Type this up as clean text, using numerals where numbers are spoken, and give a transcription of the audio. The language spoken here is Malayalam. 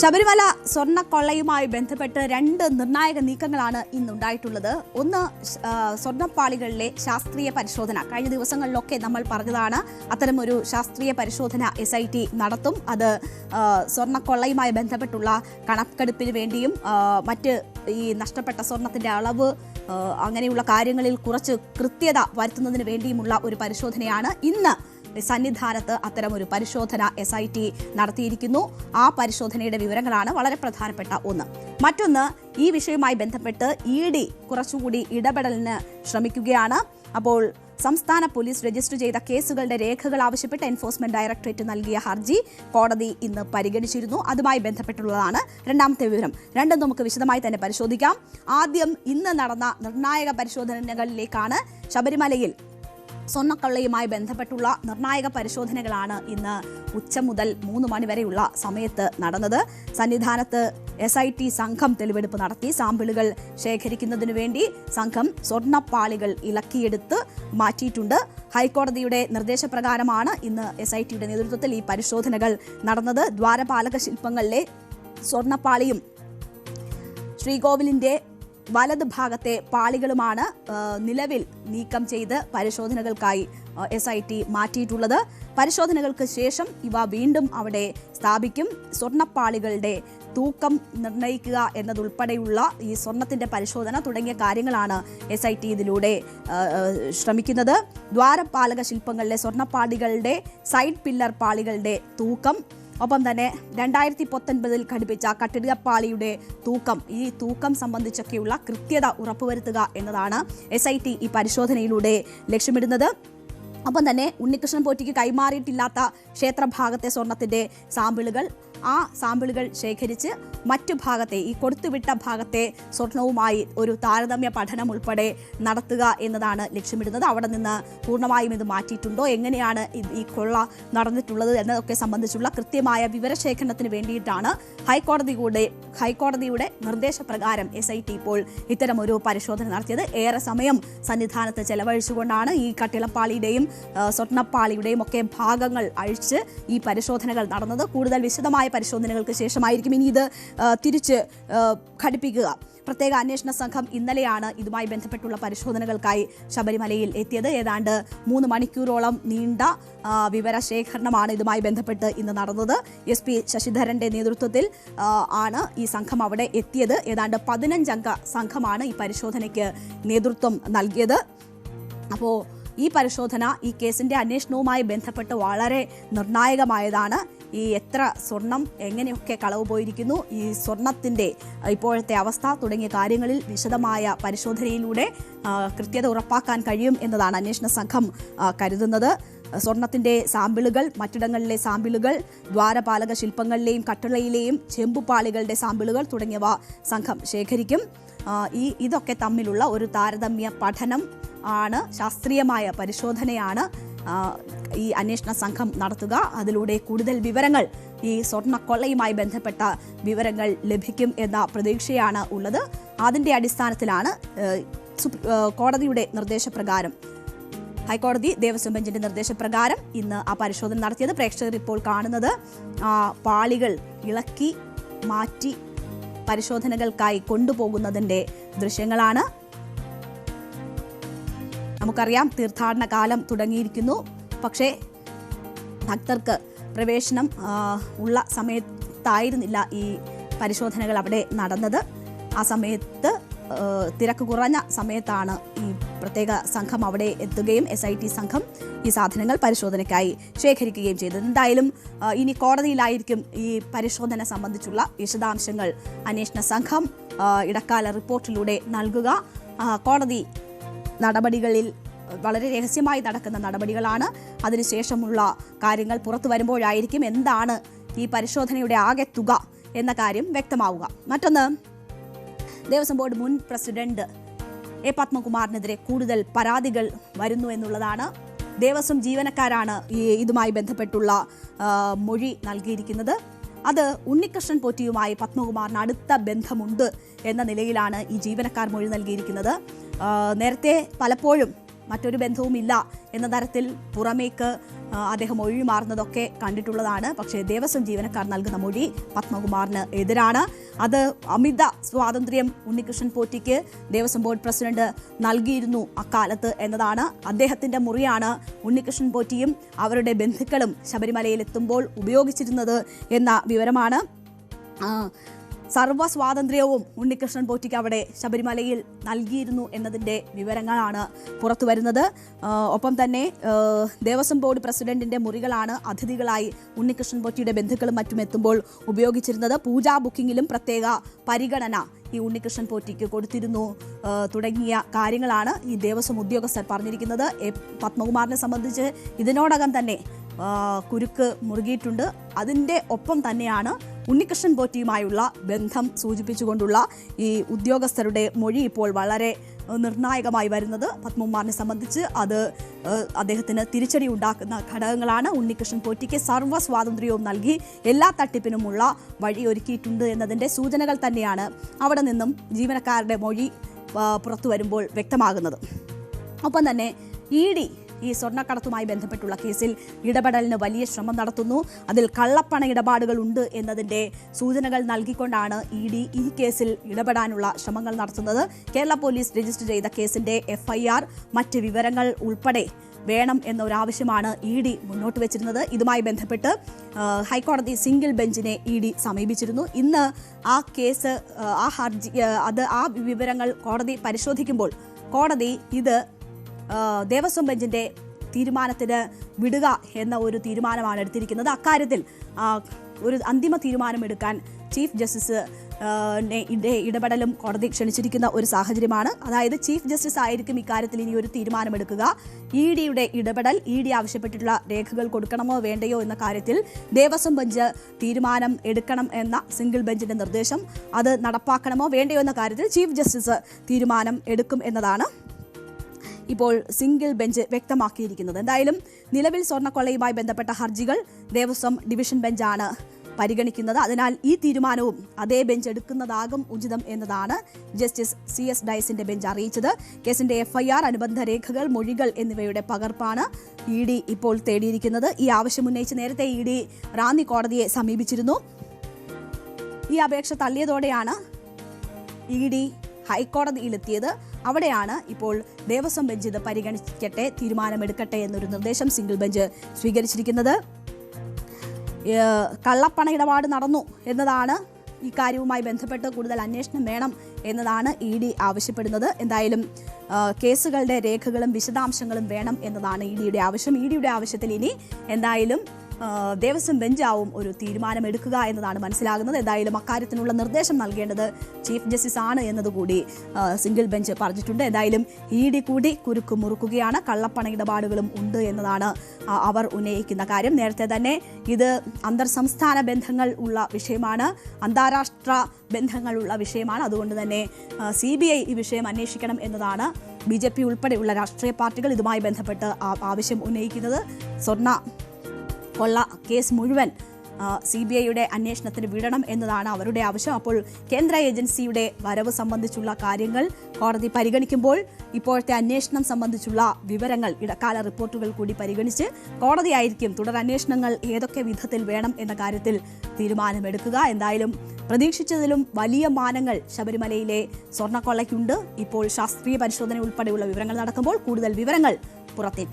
ശബരിമല സ്വർണ്ണക്കൊള്ളയുമായി ബന്ധപ്പെട്ട് രണ്ട് നിർണായക നീക്കങ്ങളാണ് ഇന്നുണ്ടായിട്ടുള്ളത്. ഒന്ന്, സ്വർണ്ണപ്പാളികളിലെ ശാസ്ത്രീയ പരിശോധന. കഴിഞ്ഞ ദിവസങ്ങളിലൊക്കെ നമ്മൾ പറഞ്ഞതാണ്, അത്തരമൊരു ശാസ്ത്രീയ പരിശോധന SIT നടത്തും. അത് സ്വർണ്ണക്കൊള്ളയുമായി ബന്ധപ്പെട്ടുള്ള കണക്കെടുപ്പിന് വേണ്ടിയും മറ്റ് ഈ നഷ്ടപ്പെട്ട സ്വർണത്തിന്റെ അളവ് അങ്ങനെയുള്ള കാര്യങ്ങളിൽ കുറച്ച് കൃത്യത വരുത്തുന്നതിന് വേണ്ടിയുമുള്ള ഒരു പരിശോധനയാണ്. ഇന്ന് സന്നിധാനത്ത് അത്തരമൊരു പരിശോധന SIT നടത്തിയിരിക്കുന്നു. ആ പരിശോധനയുടെ വിവരങ്ങളാണ് വളരെ പ്രധാനപ്പെട്ട ഒന്ന്. മറ്റൊന്ന്, ഈ വിഷയവുമായി ബന്ധപ്പെട്ട് ED കുറച്ചുകൂടി ഇടപെടലിന് ശ്രമിക്കുകയാണ്. അപ്പോൾ സംസ്ഥാന പോലീസ് രജിസ്റ്റർ ചെയ്ത കേസുകളുടെ രേഖകൾ ആവശ്യപ്പെട്ട് എൻഫോഴ്സ്മെന്റ് ഡയറക്ടറേറ്റ് നൽകിയ ഹർജി കോടതി ഇന്ന് പരിഗണിച്ചിരുന്നു. അതുമായി ബന്ധപ്പെട്ടുള്ളതാണ് രണ്ടാമത്തെ വിവരം. രണ്ടും നമുക്ക് വിശദമായി തന്നെ പരിശോധിക്കാം. ആദ്യം, ഇന്ന് നടന്ന നിർണായക പരിശോധനകളിലേക്കാണ്. ശബരിമലയിൽ സ്വർണ്ണക്കൊള്ളയുമായി ബന്ധപ്പെട്ടുള്ള നിർണായക പരിശോധനകളാണ് ഇന്ന് ഉച്ച മുതൽ 3 മണി വരെയുള്ള സമയത്ത് നടന്നത്. സന്നിധാനത്ത് SIT സംഘം തെളിവെടുപ്പ് നടത്തി. സാമ്പിളുകൾ ശേഖരിക്കുന്നതിനു വേണ്ടി സംഘം സ്വർണ്ണപ്പാളികൾ ഇളക്കിയെടുത്ത് മാറ്റിയിട്ടുണ്ട്. ഹൈക്കോടതിയുടെ നിർദ്ദേശപ്രകാരമാണ് ഇന്ന് SITയുടെ നേതൃത്വത്തിൽ ഈ പരിശോധനകൾ നടന്നത്. ദ്വാരപാലക ശില്പങ്ങളിലെ സ്വർണ്ണപ്പാളിയും ശ്രീകോവിലിന്റെ വലത് ഭാഗത്തെ പാളികളുമാണ് നിലവിൽ നീക്കം ചെയ്ത് പരിശോധനകൾക്കായി SIT മാറ്റിയിട്ടുള്ളത്. പരിശോധനകൾക്ക് ശേഷം ഇവ വീണ്ടും അവിടെ സ്ഥാപിക്കും. സ്വർണ്ണപ്പാളികളുടെ തൂക്കം നിർണ്ണയിക്കുക എന്നതുൾപ്പെടെയുള്ള ഈ സ്വർണത്തിന്റെ പരിശോധന തുടങ്ങിയ കാര്യങ്ങളാണ് SIT ഇതിലൂടെ ശ്രമിക്കുന്നത്. ദ്വാരപാലക ശില്പങ്ങളിലെ സ്വർണ്ണപ്പാളികളുടെ സൈഡ് പില്ലർ പാളികളുടെ തൂക്കം, ഒപ്പം തന്നെ 2019 ഘടിപ്പിച്ച കട്ടിടപ്പാളിയുടെ തൂക്കം, ഈ തൂക്കം സംബന്ധിച്ചൊക്കെയുള്ള കൃത്യത ഉറപ്പുവരുത്തുക എന്നതാണ് SIT ഈ പരിശോധനയിലൂടെ ലക്ഷ്യമിടുന്നത്. ഒപ്പം തന്നെ ഉണ്ണികൃഷ്ണൻ പോറ്റിക്ക് കൈമാറിയിട്ടില്ലാത്ത ക്ഷേത്രഭാഗത്തെ സ്വർണത്തിന്റെ സാമ്പിളുകൾ, ആ സാമ്പിളുകൾ ശേഖരിച്ച് മറ്റു ഭാഗത്തെ, ഈ കൊടുത്തുവിട്ട ഭാഗത്തെ സ്വർണവുമായി ഒരു താരതമ്യ പഠനം ഉൾപ്പെടെ നടത്തുക എന്നതാണ് ലക്ഷ്യമിടുന്നത്. അവിടെ നിന്ന് പൂർണ്ണമായും ഇത് മാറ്റിയിട്ടുണ്ടോ, എങ്ങനെയാണ് ഈ കൊള്ള നടന്നിട്ടുള്ളത് എന്നതൊക്കെ സംബന്ധിച്ചുള്ള കൃത്യമായ വിവരശേഖരണത്തിന് വേണ്ടിയിട്ടാണ് ഹൈക്കോടതിയുടെ നിർദ്ദേശപ്രകാരം SIT ഇപ്പോൾ ഇത്തരമൊരു പരിശോധന നടത്തിയത്. ഏറെ സമയം സന്നിധാനത്ത് ചെലവഴിച്ചുകൊണ്ടാണ് ഈ കട്ടിളപ്പാളിയുടെയും സ്വർണ്ണപ്പാളിയുടെയും ഒക്കെ ഭാഗങ്ങൾ അഴിച്ച് ഈ പരിശോധനകൾ നടന്നത്. കൂടുതൽ വിശദമായ പരിശോധനകൾക്ക് ശേഷമായിരിക്കും ഇനി ഇത് തിരിച്ച് ഘടിപ്പിക്കുക. പ്രത്യേക അന്വേഷണ സംഘം ഇന്നലെയാണ് ഇതുമായി ബന്ധപ്പെട്ടുള്ള പരിശോധനകൾക്കായി ശബരിമലയിൽ എത്തിയത്. ഏതാണ്ട് 3 മണിക്കൂറോളം നീണ്ട വിവരശേഖരണമാണ് ഇതുമായി ബന്ധപ്പെട്ട് ഇന്ന് നടന്നത്. SP ശശിധരന്റെ നേതൃത്വത്തിൽ ആണ് ഈ സംഘം അവിടെ എത്തിയത്. ഏതാണ്ട് 15 അംഗ സംഘമാണ് ഈ പരിശോധനയ്ക്ക് നേതൃത്വം നൽകിയത്. അപ്പോൾ ഈ പരിശോധന ഈ കേസിന്റെ അന്വേഷണവുമായി ബന്ധപ്പെട്ട് വളരെ നിർണായകമായതാണ്. ഈ എത്ര സ്വർണം എങ്ങനെയൊക്കെ കളവ് പോയിരിക്കുന്നു, ഈ സ്വർണത്തിന്റെ ഇപ്പോഴത്തെ അവസ്ഥ തുടങ്ങിയ കാര്യങ്ങളിൽ വിശദമായ പരിശോധനയിലൂടെ കൃത്യത ഉറപ്പാക്കാൻ കഴിയും എന്നതാണ് അന്വേഷണ സംഘം കരുതുന്നത്. സ്വർണത്തിന്റെ സാമ്പിളുകൾ, മറ്റിടങ്ങളിലെ സാമ്പിളുകൾ, ദ്വാരപാലക ശില്പങ്ങളിലെയും കട്ടളയിലെയും ചെമ്പുപാളികളുടെ സാമ്പിളുകൾ തുടങ്ങിയവ സംഘം ശേഖരിക്കും. ഇതൊക്കെ തമ്മിലുള്ള ഒരു താരതമ്യ പഠനം ആണ്, ശാസ്ത്രീയമായ പരിശോധനയാണ് ഈ അന്വേഷണ സംഘം നടത്തുക. അതിലൂടെ കൂടുതൽ വിവരങ്ങൾ, ഈ സ്വർണ്ണക്കൊള്ളയുമായി ബന്ധപ്പെട്ട വിവരങ്ങൾ ലഭിക്കും എന്ന പ്രതീക്ഷയാണ് ഉള്ളത്. അതിൻ്റെ അടിസ്ഥാനത്തിലാണ് കോടതിയുടെ നിർദ്ദേശപ്രകാരം, ഹൈക്കോടതി ദേവസ്വം ബെഞ്ചിന്റെ നിർദ്ദേശപ്രകാരം ഇന്ന് ആ പരിശോധന നടത്തിയത്. പ്രേക്ഷകർ ഇപ്പോൾ കാണുന്നത് പാളികൾ ഇളക്കി മാറ്റി പരിശോധനകൾക്കായി കൊണ്ടുപോകുന്നതിൻ്റെ ദൃശ്യങ്ങളാണ്. നമുക്കറിയാം, തീർത്ഥാടന കാലം തുടങ്ങിയിരിക്കുന്നു. പക്ഷേ ഭക്തർക്ക് പ്രവേശനം ഉള്ള സമയത്തായിരുന്നില്ല ഈ പരിശോധനകൾ അവിടെ നടന്നത്. ആ സമയത്ത് തിരക്ക് കുറഞ്ഞ സമയത്താണ് ഈ പ്രത്യേക സംഘം അവിടെ എത്തുകയും SIT സംഘം ഈ സാധനങ്ങൾ പരിശോധനയ്ക്കായി ശേഖരിക്കുകയും ചെയ്തത്. എന്തായാലും ഇനി കോടതിയിലായിരിക്കും ഈ പരിശോധന സംബന്ധിച്ചുള്ള വിശദാംശങ്ങൾ അന്വേഷണ സംഘം ഇടക്കാല റിപ്പോർട്ടിലൂടെ നൽകുക. കോടതി നടപടികളിൽ വളരെ രഹസ്യമായി നടക്കുന്ന നടപടികളാണ്. അതിനുശേഷമുള്ള കാര്യങ്ങൾ പുറത്തു വരുമ്പോഴായിരിക്കും എന്താണ് ഈ പരിശോധനയുടെ ആകെ തുക എന്ന കാര്യം വ്യക്തമാവുക. മറ്റൊന്ന്, ദേവസ്വം ബോർഡ് മുൻ പ്രസിഡന്റ് A. പത്മകുമാറിനെതിരെ കൂടുതൽ പരാതികൾ വരുന്നു എന്നുള്ളതാണ്. ദേവസ്വം ജീവനക്കാരാണ് ഇതുമായി ബന്ധപ്പെട്ടുള്ള മൊഴി നൽകിയിരിക്കുന്നത്. അത് ഉണ്ണികൃഷ്ണൻ പോറ്റിയുമായി പത്മകുമാറിന് അടുത്ത ബന്ധമുണ്ട് എന്ന നിലയിലാണ് ഈ ജീവനക്കാർ മൊഴി നൽകിയിരിക്കുന്നത്. നേരത്തെ പലപ്പോഴും മറ്റൊരു ബന്ധവുമില്ല എന്ന തരത്തിൽ പുറമേക്ക് അദ്ദേഹം മൊഴി മാറുന്നതൊക്കെ കണ്ടിട്ടുള്ളതാണ്. പക്ഷേ ദേവസ്വം ജീവനക്കാർ നൽകുന്ന മൊഴി പത്മകുമാറിന് എതിരാണ്. അത് അമിത സ്വാതന്ത്ര്യം ഉണ്ണികൃഷ്ണൻ പോറ്റിക്ക് ദേവസ്വം ബോർഡ് പ്രസിഡന്റ് നൽകിയിരുന്നു അക്കാലത്ത് എന്നതാണ്. അദ്ദേഹത്തിന്റെ മുറിയാണ് ഉണ്ണികൃഷ്ണൻ പോറ്റിയും അവരുടെ ബന്ധുക്കളും ശബരിമലയിലെത്തുമ്പോൾ ഉപയോഗിച്ചിരുന്നത് എന്ന വിവരമാണ്. സർവ്വ സ്വാതന്ത്ര്യവും ഉണ്ണികൃഷ്ണൻ പോറ്റിക്ക് അവിടെ ശബരിമലയിൽ നൽകിയിരുന്നു എന്നതിൻ്റെ വിവരങ്ങളാണ് പുറത്തു വരുന്നത്. ഒപ്പം തന്നെ ദേവസ്വം ബോർഡ് പ്രസിഡന്റിന്റെ മുറികളാണ് അതിഥികളായി ഉണ്ണികൃഷ്ണൻ പോറ്റിയുടെ ബന്ധുക്കളും മറ്റും എത്തുമ്പോൾ ഉപയോഗിച്ചിരുന്നത്. പൂജാ ബുക്കിങ്ങിലും പ്രത്യേക പരിഗണന ഈ ഉണ്ണികൃഷ്ണൻ പോറ്റിക്ക് കൊടുത്തിരുന്നു തുടങ്ങിയ കാര്യങ്ങളാണ് ഈ ദേവസ്വം ഉദ്യോഗസ്ഥർ പറഞ്ഞിരിക്കുന്നത്. പത്മകുമാറിനെ സംബന്ധിച്ച് ഇതിനോടകം തന്നെ കുരുക്ക് മുറുകിയിട്ടുണ്ട്. അതിൻ്റെ ഒപ്പം തന്നെയാണ് ഉണ്ണികൃഷ്ണൻ പോറ്റിയുമായുള്ള ബന്ധം സൂചിപ്പിച്ചുകൊണ്ടുള്ള ഈ ഉദ്യോഗസ്ഥരുടെ മൊഴി ഇപ്പോൾ വളരെ നിർണായകമായി വരുന്നത്. പത്മകുമാറിനെ സംബന്ധിച്ച് അത് അദ്ദേഹത്തിന് തിരിച്ചടി ഉണ്ടാക്കുന്ന ഘടകങ്ങളാണ്. ഉണ്ണികൃഷ്ണൻ പോറ്റിക്ക് സർവ്വ സ്വാതന്ത്ര്യവും നൽകി എല്ലാ തട്ടിപ്പിനുമുള്ള വഴിയൊരുക്കിയിട്ടുണ്ട് എന്നതിൻ്റെ സൂചനകൾ തന്നെയാണ് അവിടെ നിന്നും ജീവനക്കാരുടെ മൊഴി പുറത്തു വരുമ്പോൾ വ്യക്തമാകുന്നത്. ഒപ്പം തന്നെ ED ഈ സ്വർണ്ണക്കടത്തുമായി ബന്ധപ്പെട്ടുള്ള കേസിൽ ഇടപെടലിന് വലിയ ശ്രമം നടത്തുന്നു. അതിൽ കള്ളപ്പണ ഇടപാടുകൾ ഉണ്ട് എന്നതിൻ്റെ സൂചനകൾ നൽകിക്കൊണ്ടാണ് ED ഈ കേസിൽ ഇടപെടാനുള്ള ശ്രമങ്ങൾ നടത്തുന്നത്. കേരള പോലീസ് രജിസ്റ്റർ ചെയ്ത കേസിൻ്റെ FIR മറ്റ് വിവരങ്ങൾ ഉൾപ്പെടെ വേണം എന്നൊരാവശ്യമാണ് ED മുന്നോട്ട് വെച്ചിരുന്നത്. ഇതുമായി ബന്ധപ്പെട്ട് ഹൈക്കോടതി സിംഗിൾ ബെഞ്ചിനെ ED സമീപിച്ചിരുന്നു. ഇന്ന് ആ കേസ് ആ വിവരങ്ങൾ കോടതി പരിശോധിക്കുമ്പോൾ കോടതി ഇത് ദേവസ്വം ബെഞ്ചിന്റെ തീരുമാനത്തിന് വിടുക എന്ന ഒരു തീരുമാനമാണ് എടുത്തിരിക്കുന്നത്. അക്കാര്യത്തിൽ ഒരു അന്തിമ തീരുമാനമെടുക്കാൻ ചീഫ് ജസ്റ്റിസ് ഇടപെടലും കോടതി ക്ഷണിച്ചിരിക്കുന്ന ഒരു സാഹചര്യമാണ്. അതായത് ചീഫ് ജസ്റ്റിസ് ആയിരിക്കും ഇക്കാര്യത്തിൽ ഇനി ഒരു തീരുമാനമെടുക്കുക. EDയുടെ ഇടപെടൽ, ED ആവശ്യപ്പെട്ടിട്ടുള്ള രേഖകൾ കൊടുക്കണമോ വേണ്ടയോ എന്ന കാര്യത്തിൽ ദേവസ്വം ബെഞ്ച് തീരുമാനം എടുക്കണം എന്ന സിംഗിൾ ബെഞ്ചിന്റെ നിർദ്ദേശം, അത് നടപ്പാക്കണമോ വേണ്ടയോ എന്ന കാര്യത്തിൽ ചീഫ് ജസ്റ്റിസ് തീരുമാനം എടുക്കും എന്നതാണ് ഇപ്പോൾ സിംഗിൾ ബെഞ്ച് വ്യക്തമാക്കിയിരിക്കുന്നത്. എന്തായാലും നിലവിൽ സ്വർണ്ണക്കൊള്ളയുമായി ബന്ധപ്പെട്ട ഹർജികൾ ദേവസ്വം ഡിവിഷൻ ബെഞ്ചാണ് പരിഗണിക്കുന്നത്. അതിനാൽ ഈ തീരുമാനവും അതേ ബെഞ്ച് എടുക്കുന്നതാകും ഉചിതം എന്നതാണ് ജസ്റ്റിസ് CS ഡയസിന്റെ ബെഞ്ച് അറിയിച്ചത്. കേസിന്റെ FIR, അനുബന്ധ രേഖകൾ, മൊഴികൾ എന്നിവയുടെ പകർപ്പാണ് ED ഇപ്പോൾ തേടിയിരിക്കുന്നത്. ഈ ആവശ്യം ഉന്നയിച്ച് നേരത്തെ ED റാന്നി കോടതിയെ സമീപിച്ചിരുന്നു. ഈ അപേക്ഷ തള്ളിയതോടെയാണ് ED ഹൈക്കോടതിയിലെത്തിയത്. അവിടെയാണ് ഇപ്പോൾ ദേവസ്വം ബെഞ്ച് ഇത് പരിഗണിക്കട്ടെ, തീരുമാനമെടുക്കട്ടെ എന്നൊരു നിർദ്ദേശം സിംഗിൾ ബെഞ്ച് സ്വീകരിച്ചിരിക്കുന്നത്. കള്ളപ്പണ ഇടപാട് നടന്നു എന്നതാണ് ഈ കാര്യവുമായി ബന്ധപ്പെട്ട് കൂടുതൽ അന്വേഷണം വേണം എന്നതാണ് ED ആവശ്യപ്പെടുന്നത്. എന്തായാലും കേസുകളുടെ രേഖകളും വിശദാംശങ്ങളും വേണം എന്നതാണ് EDയുടെ ആവശ്യം. EDയുടെ ആവശ്യത്തിൽ ഇനി എന്തായാലും ദേവസ്വം ബെഞ്ചാവും ഒരു തീരുമാനമെടുക്കുക എന്നതാണ് മനസ്സിലാകുന്നത്. എന്തായാലും അക്കാര്യത്തിനുള്ള നിർദ്ദേശം നൽകേണ്ടത് ചീഫ് ജസ്റ്റിസ് ആണ് എന്നതുകൂടി സിംഗിൾ ബെഞ്ച് പറഞ്ഞിട്ടുണ്ട്. എന്തായാലും ED കൂടി കുരുക്ക് മുറുക്കുകയാണ്. കള്ളപ്പണ ഇടപാടുകളും ഉണ്ട് എന്നതാണ് അവർ ഉന്നയിക്കുന്ന കാര്യം. നേരത്തെ തന്നെ ഇത് അന്തർ സംസ്ഥാന ബന്ധങ്ങൾ ഉള്ള വിഷയമാണ്, അന്താരാഷ്ട്ര ബന്ധങ്ങളുള്ള വിഷയമാണ്. അതുകൊണ്ട് തന്നെ CBI ഈ വിഷയം അന്വേഷിക്കണം എന്നതാണ് BJP ഉൾപ്പെടെയുള്ള രാഷ്ട്രീയ പാർട്ടികൾ ഇതുമായി ബന്ധപ്പെട്ട് ആവശ്യം ഉന്നയിക്കുന്നത്. സ്വർണ്ണ കൊള്ള കേസ് മുഴുവൻ CBIയുടെ അന്വേഷണത്തിന് വിടണം എന്നതാണ് അവരുടെ ആവശ്യം. അപ്പോൾ കേന്ദ്ര ഏജൻസിയുടെ വരവ് സംബന്ധിച്ചുള്ള കാര്യങ്ങൾ കോടതി പരിഗണിക്കുമ്പോൾ ഇപ്പോഴത്തെ അന്വേഷണം സംബന്ധിച്ചുള്ള വിവരങ്ങൾ, ഇടക്കാല റിപ്പോർട്ടുകൾ കൂടി പരിഗണിച്ച് കോടതിയായിരിക്കും തുടരന്വേഷണങ്ങൾ ഏതൊക്കെ വിധത്തിൽ വേണം എന്ന കാര്യത്തിൽ തീരുമാനമെടുക്കുക. എന്തായാലും പ്രതീക്ഷിച്ചതിലും വലിയ മാനങ്ങൾ ശബരിമലയിലെ സ്വർണ്ണക്കൊള്ളയ്ക്കുണ്ട്. ഇപ്പോൾ ശാസ്ത്രീയ പരിശോധന ഉൾപ്പെടെയുള്ള വിവരങ്ങൾ നടക്കുമ്പോൾ കൂടുതൽ വിവരങ്ങൾ പുറത്തേക്ക്